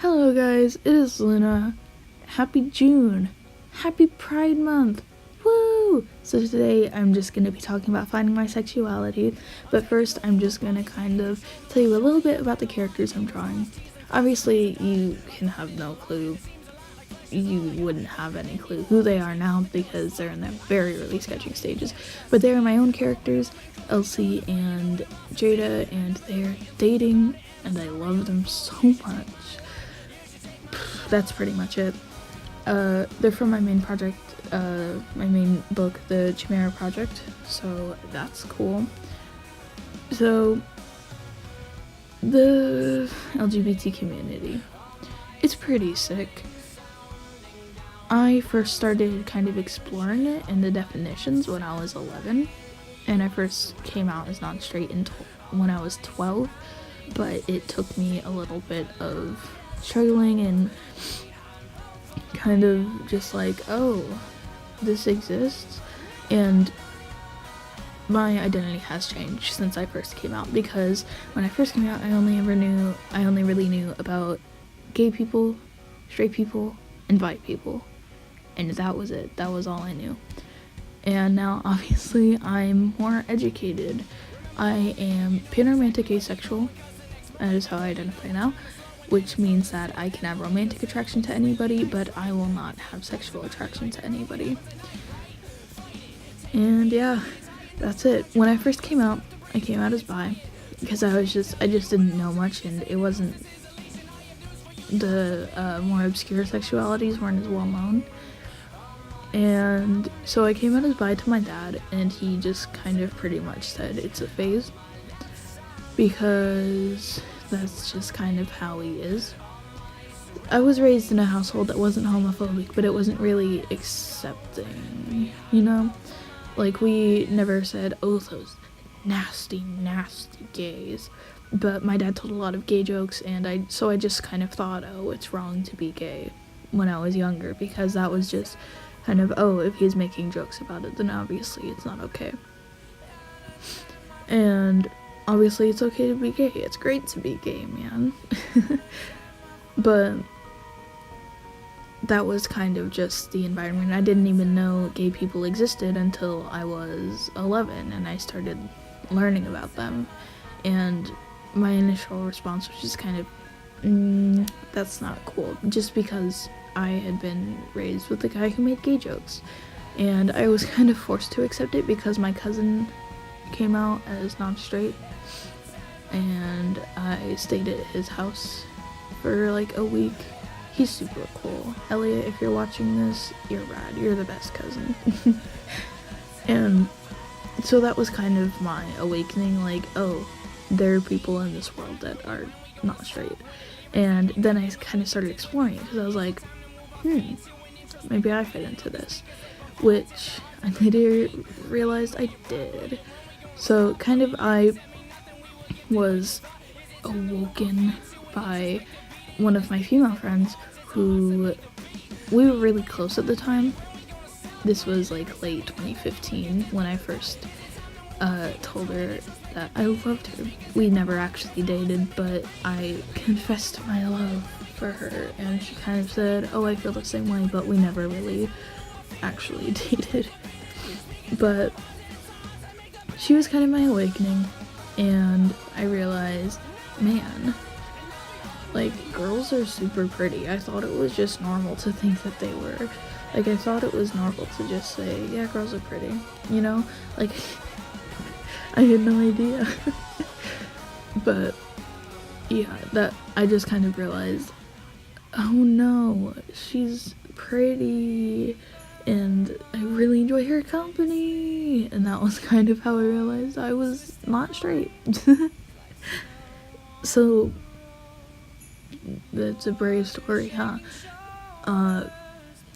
Hello guys, it is Luna. Happy June. Happy Pride Month. Woo! So today I'm just going to be talking about finding my sexuality, but first I'm just going to kind of tell you a little bit about the characters I'm drawing. Obviously you can have no clue, you wouldn't have any clue who they are now because they're in their very early sketching stages, but they are my own characters, Elsie and Jada, and they're dating and I love them so much. That's pretty much it. They're from my main project, my main book, the Chimera Project, so that's cool. So, the LGBT community, it's pretty sick. I first started kind of exploring it in the definitions when I was 11, and I first came out as non-straight when I was 12, but it took me a little bit of struggling and kind of just like, oh, this exists, and my identity has changed since I first came out, because when I first came out I only really knew about gay people, straight people, and bi people, and that was it. That was all I knew. And now obviously I'm more educated. I am panromantic asexual. That is how I identify now, which means that I can have romantic attraction to anybody, but I will not have sexual attraction to anybody. And yeah, that's it. When I first came out, I came out as bi, because I just didn't know much, and it wasn't, the more obscure sexualities weren't as well known. And so I came out as bi to my dad, and he just kind of pretty much said it's a phase, because that's just kind of how he is. I was raised in a household that wasn't homophobic, but it wasn't really accepting, you know? Like, we never said, oh, those nasty, nasty gays. But my dad told a lot of gay jokes, and I just kind of thought, oh, it's wrong to be gay when I was younger, because that was just kind of, oh, if he's making jokes about it, then obviously it's not okay. And obviously it's okay to be gay. It's great to be gay, man. But that was kind of just the environment. I didn't even know gay people existed until I was 11 and I started learning about them. And my initial response was just kind of, that's not cool. Just because I had been raised with a guy who made gay jokes. And I was kind of forced to accept it because my cousin came out as non-straight. And I stayed at his house for like a week. He's super cool. Elliot, if you're watching this, you're rad. You're the best cousin. And so that was kind of my awakening, like, oh, there are people in this world that are not straight. And then I kind of started exploring it, because I was like, maybe I fit into this, which I later realized I did. So kind of I was awoken by one of my female friends who, we were really close at the time. This was like late 2015 when I first told her that I loved her. We never actually dated, but I confessed my love for her, and she kind of said, oh, I feel the same way, but we never really actually dated. But she was kind of my awakening, and I realized, man, like, girls are super pretty. I thought it was just normal to think that they were. Like, I thought it was normal to just say, yeah, girls are pretty, you know? Like, I had no idea. But yeah, that I just kind of realized, oh no, she's pretty and I really enjoy her company. And that was kind of how I realized I was not straight. So that's a brave story, huh?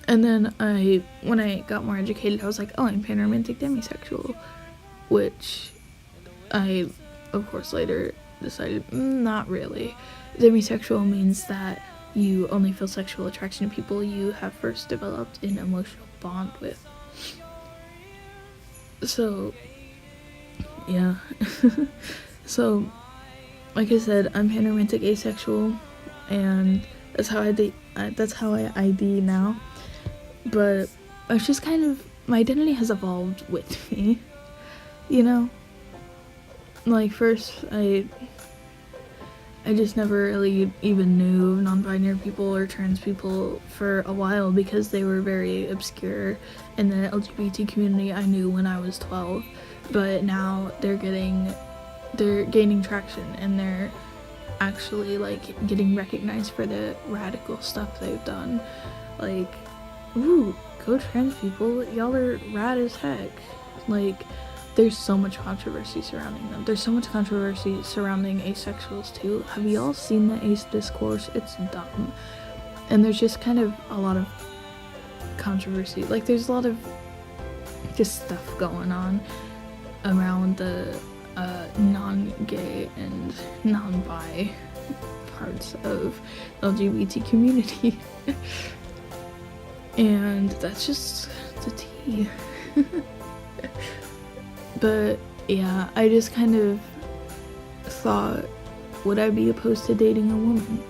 And then when I got more educated, I was like, oh, I'm panromantic demisexual, which I, of course, later decided, not really. Demisexual means that you only feel sexual attraction to people you have first developed an emotional bond with. So, yeah. So, like I said, I'm panromantic asexual, and That's how I ID now. But it's just kind of, my identity has evolved with me, you know? Like, first, I just never really even knew non-binary people or trans people for a while because they were very obscure in the LGBT community. I knew when I was 12, but now they're gaining traction, and they're actually like getting recognized for the radical stuff they've done. Like, ooh, go trans people, y'all are rad as heck. Like, there's so much controversy surrounding them. There's so much controversy surrounding asexuals too. Have y'all seen the ace discourse? It's dumb. And there's just kind of a lot of controversy. Like, there's a lot of just stuff going on around the non-gay and non-bi parts of LGBT community. And that's just the tea. But yeah, I just kind of thought, would I be opposed to dating a woman?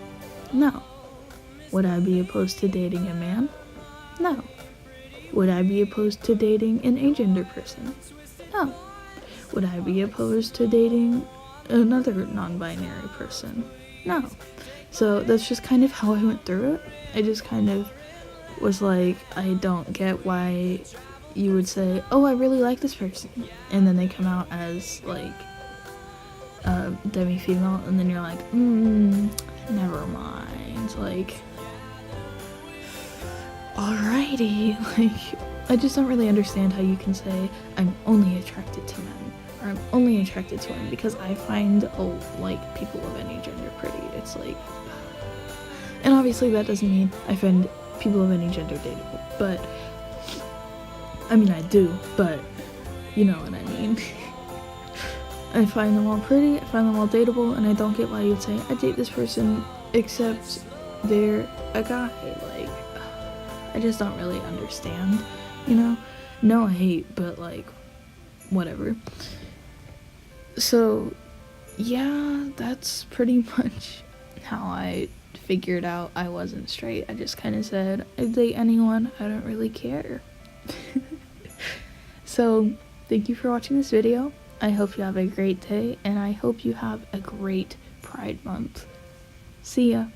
No. Would I be opposed to dating a man? No. Would I be opposed to dating an agender person? No. Would I be opposed to dating another non-binary person? No. So that's just kind of how I went through it. I just kind of was like, I don't get why you would say, oh, I really like this person, and then they come out as like demi-female, and then you're like, never mind, like, alrighty. Like, I just don't really understand how you can say I'm only attracted to men, or I'm only attracted to women, because I find like people of any gender pretty. It's like, and obviously that doesn't mean I find people of any gender dateable, but I mean, I do, but you know what I mean. I find them all pretty, I find them all dateable, and I don't get why you'd say, I date this person, except they're a guy. Like, I just don't really understand, you know? No, I hate, but like, whatever. So, yeah, that's pretty much how I figured out I wasn't straight. I just kind of said, I'd date anyone, I don't really care. So, thank you for watching this video. I hope you have a great day, and I hope you have a great Pride Month. See ya.